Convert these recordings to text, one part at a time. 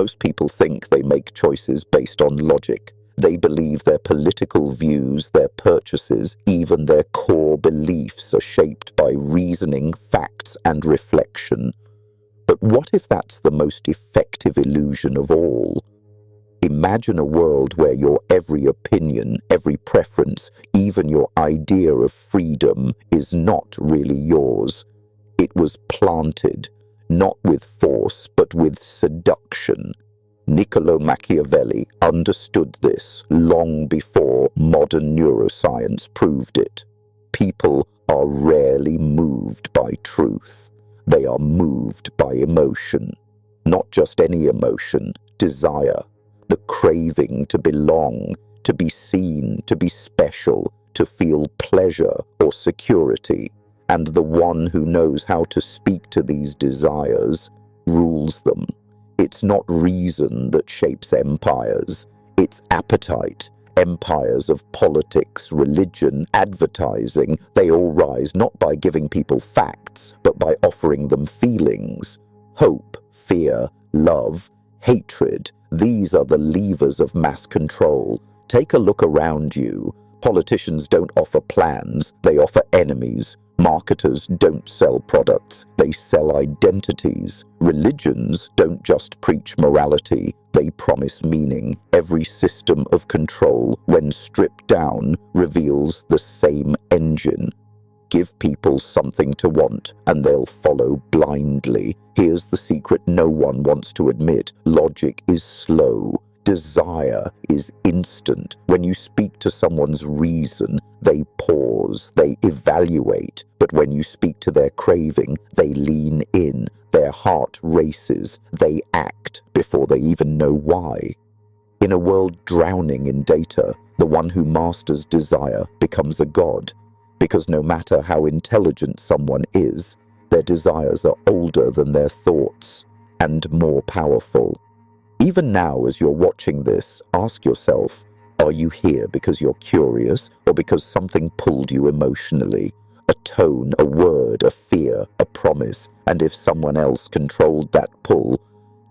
Most people think they make choices based on logic. They believe their political views, their purchases, even their core beliefs are shaped by reasoning, facts, and reflection. But what if that's the most effective illusion of all? Imagine a world where your every opinion, every preference, even your idea of freedom is not really yours. It was planted, not with force, but with seduction. Niccolo Machiavelli understood this long before modern neuroscience proved it. People are rarely moved by truth. They are moved by emotion. Not just any emotion, desire. The craving to belong, to be seen, to be special, to feel pleasure or security. And the one who knows how to speak to these desires rules them. It's not reason that shapes empires. It's appetite. Empires of politics, religion, advertising, they all rise not by giving people facts, but by offering them feelings. Hope, fear, love, hatred. These are the levers of mass control. Take a look around you. Politicians don't offer plans, they offer enemies. Marketers don't sell products, they sell identities. Religions don't just preach morality, they promise meaning. Every system of control, when stripped down, reveals the same engine. Give people something to want, and they'll follow blindly. Here's the secret no one wants to admit. Logic is slow. Desire is instant. When you speak to someone's reason, they pause, they evaluate. But when you speak to their craving, they lean in. Their heart races. They act before they even know why. In a world drowning in data, the one who masters desire becomes a god. Because no matter how intelligent someone is, their desires are older than their thoughts and more powerful. Even now, as you're watching this, ask yourself, are you here because you're curious or because something pulled you emotionally? A tone, a word, a fear, a promise, and if someone else controlled that pull,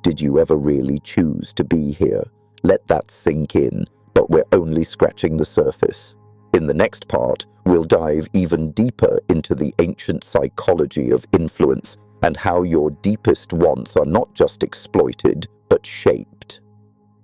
did you ever really choose to be here? Let that sink in, but we're only scratching the surface. In the next part, we'll dive even deeper into the ancient psychology of influence and how your deepest wants are not just exploited, but shaped.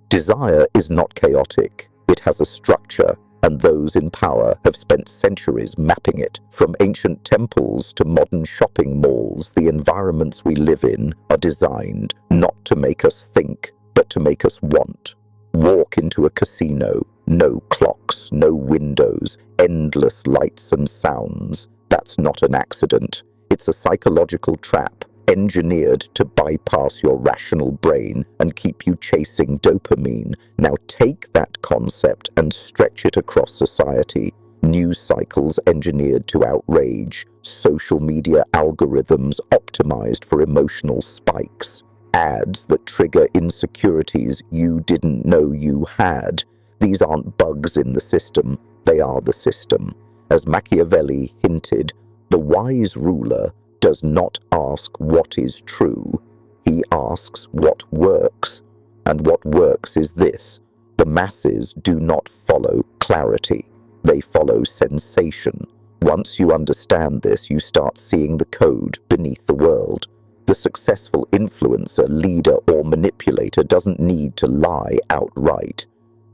Desire is not chaotic. It has a structure, and those in power have spent centuries mapping it. From ancient temples to modern shopping malls, the environments we live in are designed not to make us think, but to make us want. Walk into a casino. No clocks, no windows, endless lights and sounds. That's not an accident. It's a psychological trap, engineered to bypass your rational brain and keep you chasing dopamine. Now take that concept and stretch it across society. News cycles engineered to outrage, social media algorithms optimized for emotional spikes, ads that trigger insecurities you didn't know you had. These aren't bugs in the system, they are the system. As Machiavelli hinted, the wise ruler does not ask what is true, he asks what works. And what works is this: the masses do not follow clarity, they follow sensation. Once you understand this, you start seeing the code beneath the world. The successful influencer, leader, or manipulator doesn't need to lie outright.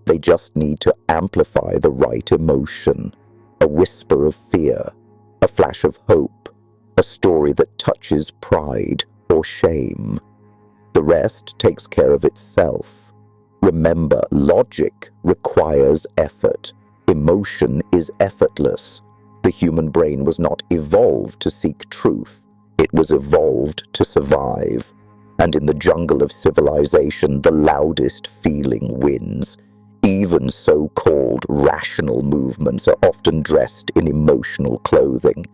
They just need to amplify the right emotion. A whisper of fear, a flash of hope, a story that touches pride or shame. The rest takes care of itself. Remember, logic requires effort. Emotion is effortless. The human brain was not evolved to seek truth. It was evolved to survive. And in the jungle of civilization, the loudest feeling wins. Even so-called rational movements are often dressed in emotional clothing.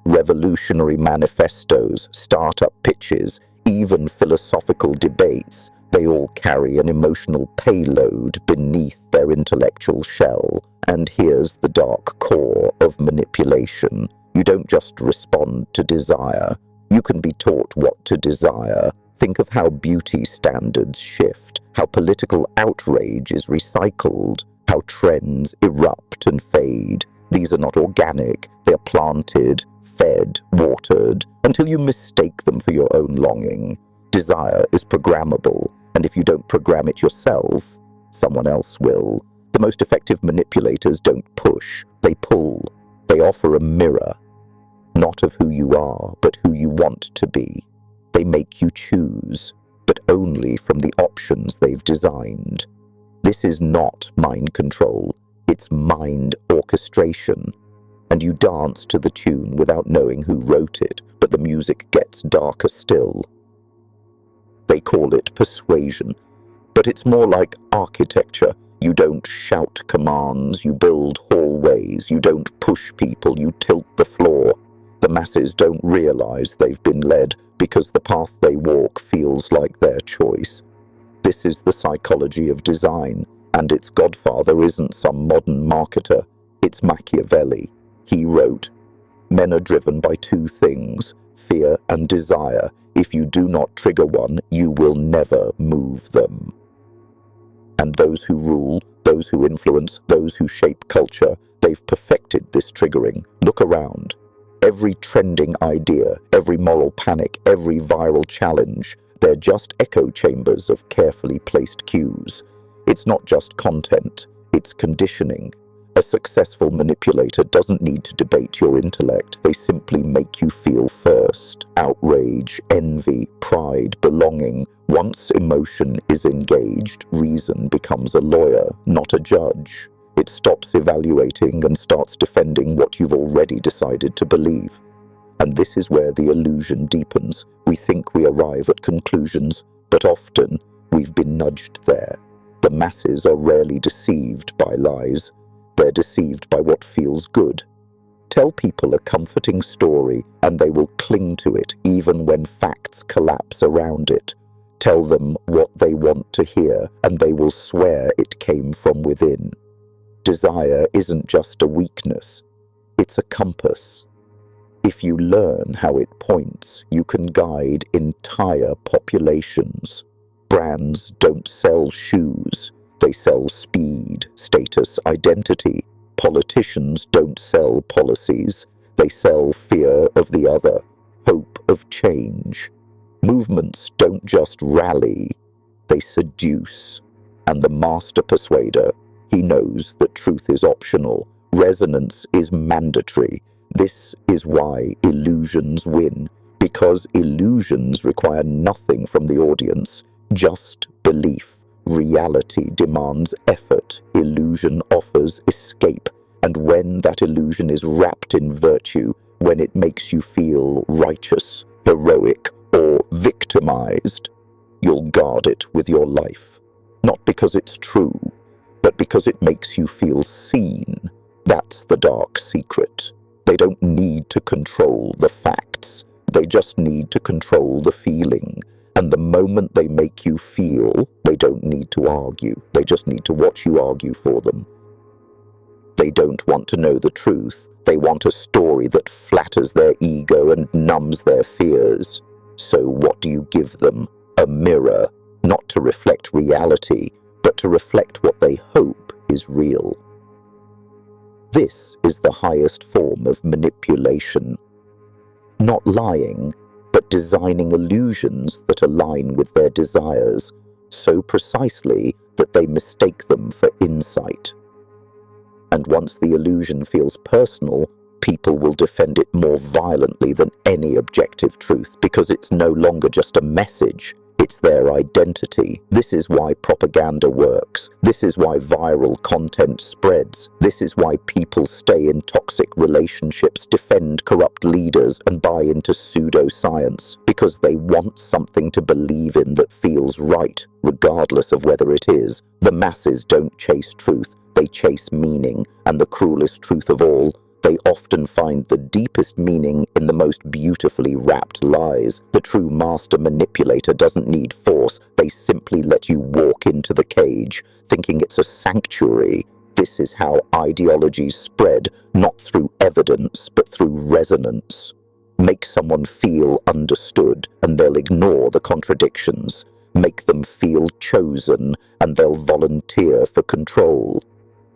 Revolutionary manifestos, startup pitches, even philosophical debates, they all carry an emotional payload beneath their intellectual shell. And here's the dark core of manipulation. You don't just respond to desire. You can be taught what to desire, Think of how beauty standards shift, how political outrage is recycled, how trends erupt and fade. These are not organic, they are planted, fed, watered, until you mistake them for your own longing. Desire is programmable, and if you don't program it yourself, someone else will. The most effective manipulators don't push, they pull. They offer a mirror, not of who you are, but who you want to be. They make you choose, but only from the options they've designed. This is not mind control, it's mind orchestration. And you dance to the tune without knowing who wrote it, but the music gets darker still. They call it persuasion, but it's more like architecture. You don't shout commands, you build hallways, you don't push people, you tilt the floor. The masses don't realize they've been led because the path they walk feels like their choice. This is the psychology of design, and its godfather isn't some modern marketer, it's Machiavelli. He wrote, "Men are driven by two things, fear and desire. If you do not trigger one, you will never move them." And those who rule, those who influence, those who shape culture, they've perfected this triggering. Look around. Every trending idea, every moral panic, every viral challenge, they're just echo chambers of carefully placed cues. It's not just content, it's conditioning. A successful manipulator doesn't need to debate your intellect, they simply make you feel first. Outrage, envy, pride, belonging. Once emotion is engaged, reason becomes a lawyer, not a judge. It stops evaluating and starts defending what you've already decided to believe. And this is where the illusion deepens. We think we arrive at conclusions, but often we've been nudged there. The masses are rarely deceived by lies. They're deceived by what feels good. Tell people a comforting story and they will cling to it even when facts collapse around it. Tell them what they want to hear and they will swear it came from within. Desire isn't just a weakness, it's a compass. If you learn how it points, you can guide entire populations. Brands don't sell shoes, they sell speed, status, identity. Politicians don't sell policies, they sell fear of the other, hope of change. Movements don't just rally, they seduce. And the master persuader, he knows that truth is optional, resonance is mandatory. This is why illusions win, because illusions require nothing from the audience, just belief. Reality demands effort, illusion offers escape, and when that illusion is wrapped in virtue, when it makes you feel righteous, heroic, or victimized, you'll guard it with your life. Not because it's true, but because it makes you feel seen. That's the dark secret. They don't need to control the facts. They just need to control the feeling. And the moment they make you feel, they don't need to argue. They just need to watch you argue for them. They don't want to know the truth. They want a story that flatters their ego and numbs their fears. So what do you give them? A mirror, not to reflect reality, but to reflect what they hope is real. This is the highest form of manipulation. Not lying, but designing illusions that align with their desires so precisely that they mistake them for insight. And once the illusion feels personal, people will defend it more violently than any objective truth because it's no longer just a message, it's their identity. This is why propaganda works. This is why viral content spreads. This is why people stay in toxic relationships, defend corrupt leaders, and buy into pseudoscience, because they want something to believe in that feels right, regardless of whether it is. The masses don't chase truth, they chase meaning, and the cruelest truth of all, they often find the deepest meaning in the most beautifully wrapped lies. The true master manipulator doesn't need force. They simply let you walk into the cage, thinking it's a sanctuary. This is how ideologies spread, not through evidence, but through resonance. Make someone feel understood and they'll ignore the contradictions. Make them feel chosen and they'll volunteer for control.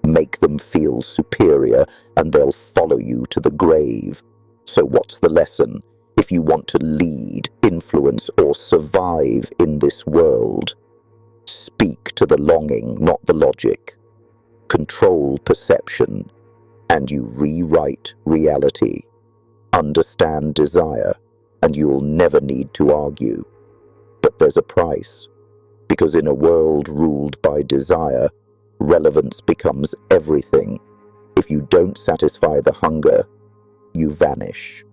Make them feel superior and they'll follow you to the grave. So what's the lesson? If you want to lead, influence, or survive in this world, speak to the longing, not the logic. Control perception, and you rewrite reality. Understand desire, and you'll never need to argue. But there's a price, because in a world ruled by desire, relevance becomes everything. If you don't satisfy the hunger, you vanish.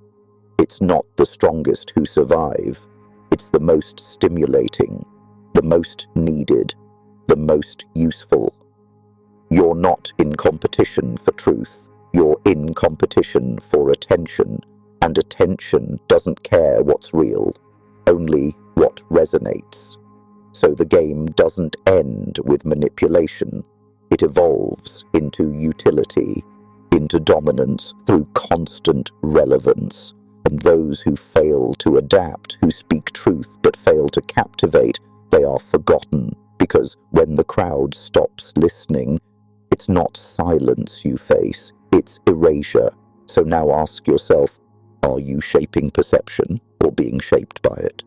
It's not the strongest who survive. It's the most stimulating, the most needed, the most useful. You're not in competition for truth. You're in competition for attention, and attention doesn't care what's real, only what resonates. So the game doesn't end with manipulation. It evolves into utility, into dominance through constant relevance. And those who fail to adapt, who speak truth but fail to captivate, they are forgotten, because when the crowd stops listening, it's not silence you face, it's erasure. So now ask yourself, are you shaping perception or being shaped by it?